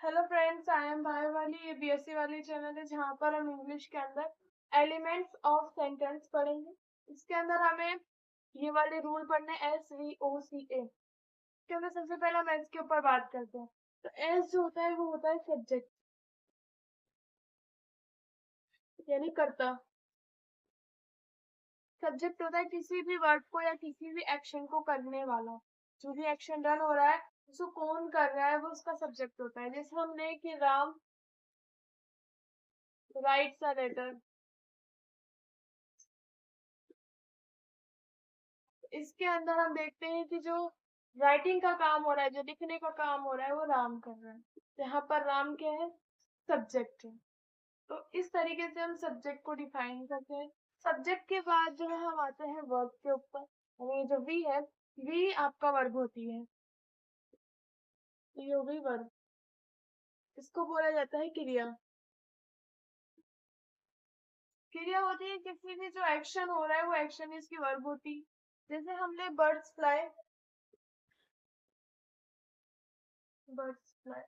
Hello friends, I am भाई वाली। ये बीएससी वाली चैनल है जहाँ पर हम इंग्लिश के अंदर एलिमेंट्स ऑफ सेंटेंस पढ़ेंगे। इसके अंदर हमें ये वाले रूल पढ़ने SVOCA। इसके अंदर सबसे पहले हम एस के ऊपर बात करते हैं। तो एस जो होता है वो होता है सब्जेक्ट, यानी कर्ता। सब्जेक्ट होता है किसी भी वर्ड को या किसी भी एक्शन को करने वाला। जो भी एक्शन डन हो रहा है उसको कौन कर रहा है वो उसका सब्जेक्ट होता है। जैसे हमने कि राम राइट्स अ लेटर, इसके अंदर हम देखते हैं कि जो राइटिंग का काम हो रहा है, जो लिखने का काम हो रहा है वो राम कर रहा है। तो यहाँ पर राम क्या है? सब्जेक्ट है। तो इस तरीके से हम सब्जेक्ट को डिफाइन करते हैं। सब्जेक्ट के बाद जो है हम आते हैं वर्ब के ऊपर। यानी जो वी है, वी आपका वर्ब होती है। तो ये हो गई वर्ब। इसको बोला जाता है क्रिया। क्रिया होती है किसी भी जो एक्शन हो रहा है वो एक्शन इसकी वर्ब होती है। जैसे हमने बर्ड्स फ्लाई, बर्ड्स फ्लाई।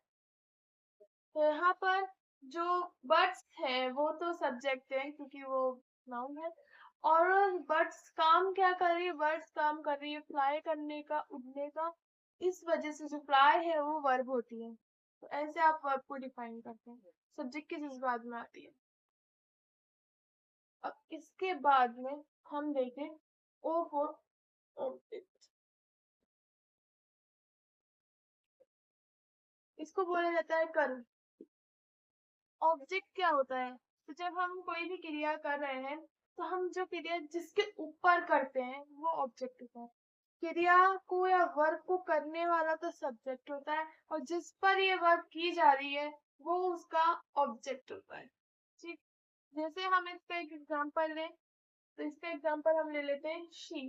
तो यहाँ पर जो बर्ड्स है वो तो सब्जेक्ट है क्योंकि वो नाउन है। और बर्ड्स काम क्या कर रही है? बर्ड्स काम कर रही है फ्लाई करने का, उड़ने का। इस वजह से जो फ्लाई है वो वर्ब होती है। तो ऐसे आप वर्ब को डिफाइन करते हैं। सब्जेक्ट किस चीज बाद में आती है। अब इसके बाद में हम देखें ओ फॉर ऑब्जेक्ट। इसको बोला जाता है कर्म। ऑब्जेक्ट क्या होता है? तो जब हम कोई भी क्रिया कर रहे हैं तो हम जो क्रिया जिसके ऊपर करते हैं वो ऑब्जेक्ट होता है। क्रिया को या वर्क को करने वाला तो सब्जेक्ट होता है और जिस पर ये वर्क की जा रही है वो उसका ऑब्जेक्ट होता है। ठीक। जैसे हम इसका एक एग्जांपल लें, तो इसका एग्जांपल हम ले लेते हैं शी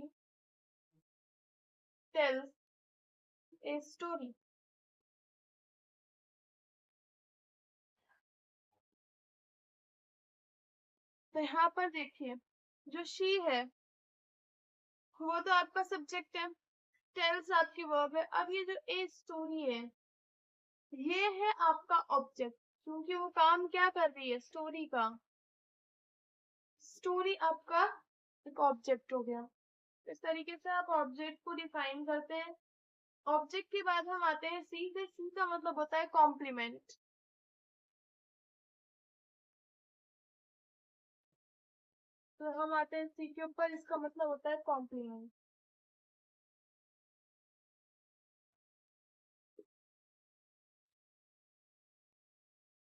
टेल्स ए स्टोरी। तो यहाँ पर देखिए, जो शी है वो तो आपका सब्जेक्ट है, टेल्स आपकी वर्ब है। अब ये जो ए स्टोरी है ये है आपका ऑब्जेक्ट, क्योंकि वो काम क्या कर रही है? स्टोरी का। स्टोरी आपका एक ऑब्जेक्ट हो गया। इस तरीके से आप ऑब्जेक्ट को डिफाइन करते हैं। ऑब्जेक्ट के बाद हम आते हैं सी से। सी का मतलब होता है कॉम्प्लीमेंट। तो हम आते हैं सी के ऊपर, इसका मतलब होता है कॉम्प्लीमेंट।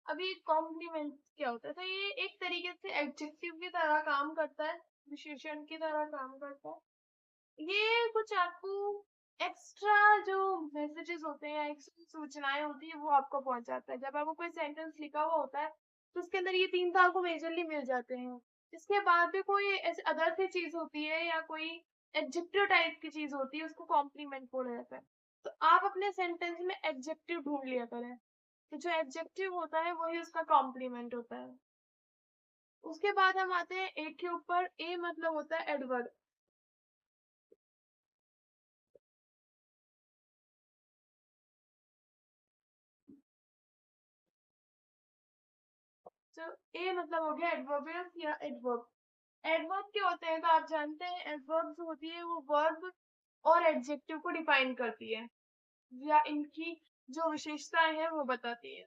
अभी कॉम्प्लीमेंट क्या होता है? तो ये एक तरीके से एडजेक्टिव की तरह काम करता है, विशेषण की तरह काम करता है। ये कुछ आपको एक्स्ट्रा जो मैसेजेस होते हैं, एक्स्ट्रा सूचनाएं होती है वो आपको पहुंचाता है। जब आपको कोई सेंटेंस लिखा हुआ होता है तो उसके अंदर ये तीन तो आपको मेजरली मिल जाते हैं। इसके बाद भी कोई ऐसे अदर सी चीज होती है या कोई एडजेक्टिव टाइप की चीज होती है, उसको कॉम्प्लीमेंट बोला जाता है। तो आप अपने सेंटेंस में एडजेक्टिव ढूंढ लिया करें। तो जो एडजेक्टिव होता है वही उसका कॉम्प्लीमेंट होता है। उसके बाद हम आते हैं ए के ऊपर। ए मतलब होता है एडवर्ब। तो ए मतलब हो गया एडवर्बियस या एडवर्ब। एडवर्ब क्या होते हैं? तो आप जानते हैं एडवर्ब जो होती है वो वर्ब और एडजेक्टिव को डिफाइन करती है या इनकी जो विशेषताएं हैं वो बताती है।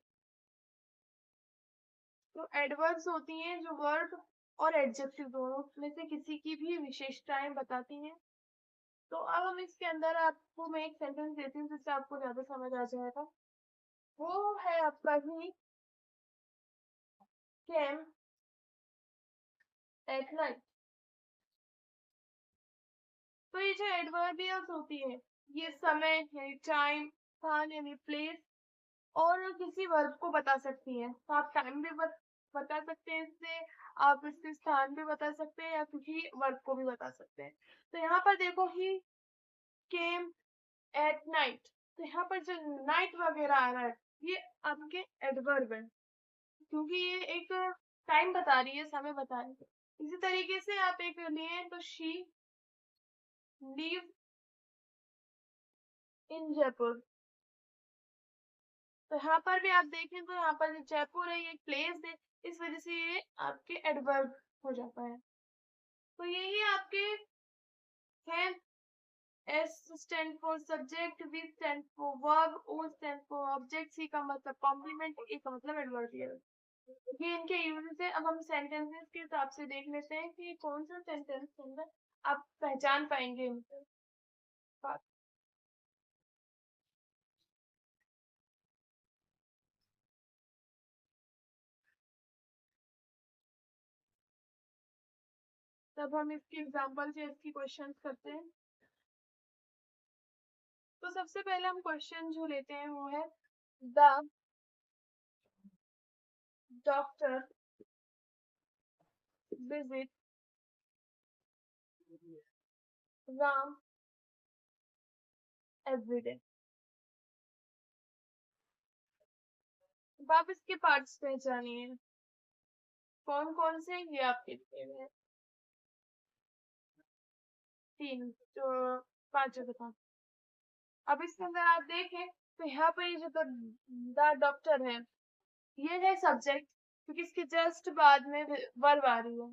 तो एडवर्ब्स होती हैं जो वर्ब और एडजेक्टिव दोनों में से किसी की भी विशेषताएं बताती हैं। तो अब हम इसके अंदर आपको मैं एक सेंटेंस देती हूँ जिससे आपको ज्यादा समझ आ जाएगा। वो है आपका ही came at night। तो ये जो एडवर्बियल्स होती है ये समय यानी टाइम, स्थान यानी प्लेस और किसी वर्ब को बता सकती है। तो आप टाइम भी बता सकते हैं इससे, आप इसके स्थान भी बता सकते हैं या किसी वर्ब को भी बता सकते हैं। तो यहाँ पर देखो ही केम एट नाइट। तो यहाँ पर जो नाइट वगैरह आ रहा है ये आपके एडवर्ब है, क्योंकि ये एक टाइम बता रही है, समय बता रही है। इसी तरीके से आप एक लिए तो शी लिव इन जयपुर। तो यहाँ पर भी आप देखें तो यहाँ पर जयपुर है, ये प्लेस है, इस वजह से ये आपके एडवर्ब हो जाता है। तो यही आपके हैं। S stand for subject, V stand for verb, O stand for object, C का मतलब कॉम्प्लीमेंट, E का मतलब एडवर्बियल। ये इनके यूजेस है। अब हम सेंटेंसेस के हिसाब से देख लेते हैं कि कौन सा सेंटेंस के अंदर आप पहचान पाएंगे इनसे। तब हम इसकी एग्जांपल से इसकी क्वेश्चंस करते हैं। तो सबसे पहले हम क्वेश्चन जो लेते हैं वो है the doctor visit Ram everyday. अब आप इसके पार्ट्स पहचानिए कौन कौन से, ये आपके दिए हुए हैं 3 जो 5 जो था। अब इसके अंदर आप देखें तो यहाँ पर ये जो द डॉक्टर है ये है सब्जेक्ट, क्योंकि इसके जस्ट बाद में वर्ब आ रही है।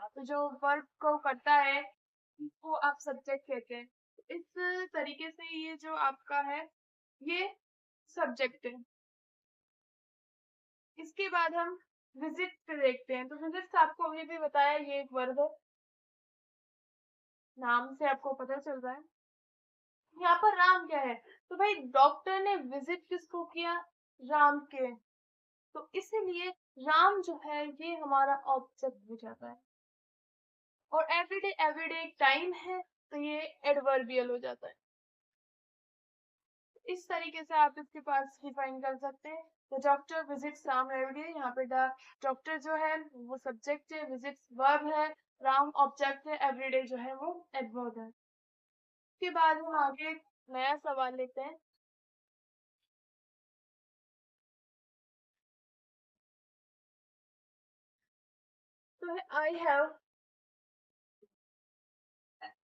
तो जो वर्ब को करता है वो आप सब्जेक्ट कहते हैं। इस तरीके से ये जो आपका है ये सब्जेक्ट है। इसके बाद हम विजिट पे देखते हैं। तो विजिट आपको अभी भी बताया ये एक वर्ब है, नाम से आपको पता चल रहा है। यहाँ पर राम क्या है, तो भाई डॉक्टर ने विजिट किसको किया, राम के, तो इसीलिए राम जो है ये हमारा ऑब्जेक्ट हो जाता है। और एवरीडे एक टाइम है तो ये एडवर्बियल हो जाता है। इस तरीके से आप इसके पास डिफाइन कर सकते हैं। The doctor visits Ram everyday, यहाँ पे द डॉक्टर जो है वो सब्जेक्ट है, विजिट्स वर्ब है, राम ऑब्जेक्ट है, एवरीडे जो है वो एडवर्ब है। उसके बाद हम आगे एक नया सवाल लेते हैं। तो I have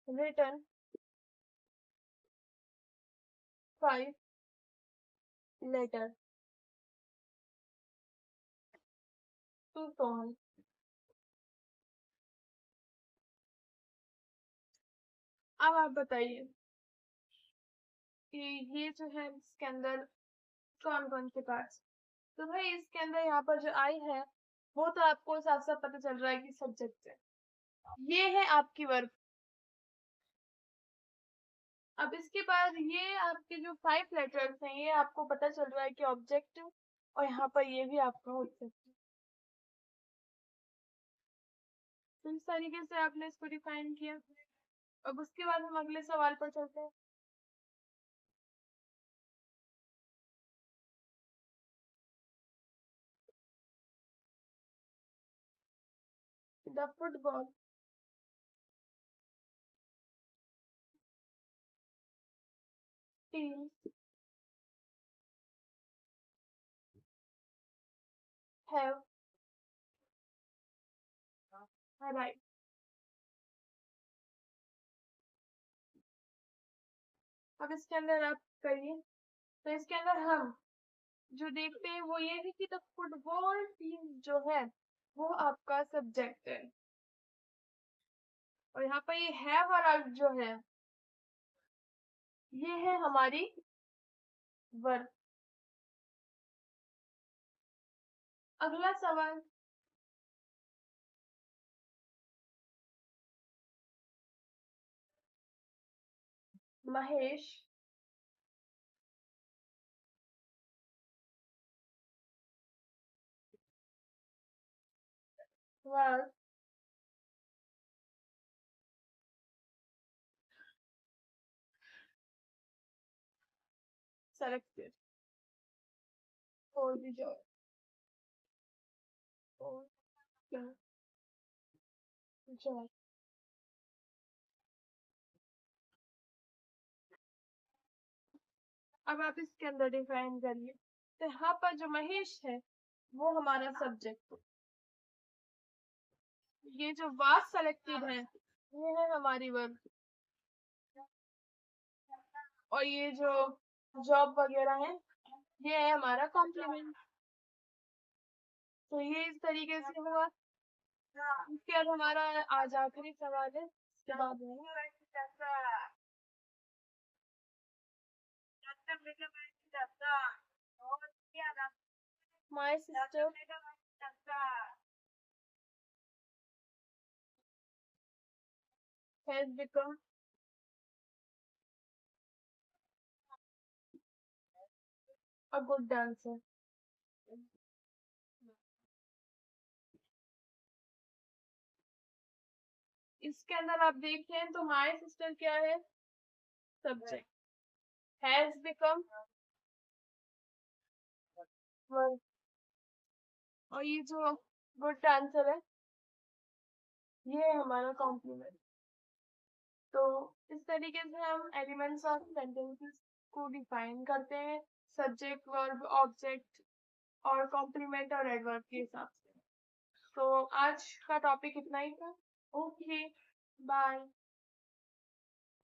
written 5 letter to Sohan. अब आप बताइए कि ये जो है इसके अंदर कौन कौन से पार्ट्स। तो भाई इसके अंदर यहाँ पर जो आई है वो तो आपको साफ साफ पता चल रहा है कि सब्जेक्ट है। ये है आपकी वर्ब। अब इसके बाद ये आपके जो 5 लेटर्स हैं ये आपको पता चल रहा है कि ऑब्जेक्ट, और यहाँ पर ये भी आपका ऑब्जेक्ट है। तो इस तरीके से आपने इसको डिफाइन किया। अब उसके बाद हम अगले सवाल पर चलते हैं। The football team have right. अब इसके अंदर आप करिए। तो इसके अंदर हम जो देखते हैं वो ये है कि द फुटबॉल टीम जो है वो आपका सब्जेक्ट है, और यहाँ पर ये हैव और आर जो है ये है हमारी वर्ब। अगला सवाल, Mahesh was selected for the job. For the job. अब आप इसके अंदर डिफाइन करिए। तो यहाँ पर जो महेश है वो हमारा सब्जेक्ट है, ये जो वाज सेलेक्टेड है ये है हमारी वर्ब, और ये जो जॉब वगैरह है ये है हमारा कॉम्प्लीमेंट। तो ये इस तरीके से हुआ। इसके बाद हमारा आज आखिरी सवाल है, इसके बाद my sister has become a good dancer. इसके अंदर आप देखें तो माय सिस्टर क्या है, सब्जेक्ट, हैज बिकम वर्ब, और ये जो गुड डांसर है ये है हमारा कॉम्प्लीमेंट। तो इस तरीके से हम एलिमेंट्स ऑफ सेंटेंसेस को डिफाइन करते हैं, सब्जेक्ट वर्ब ऑब्जेक्ट और कॉम्प्लीमेंट और एडवर्ब के हिसाब से। तो आज का टॉपिक इतना ही था। Okay, bye.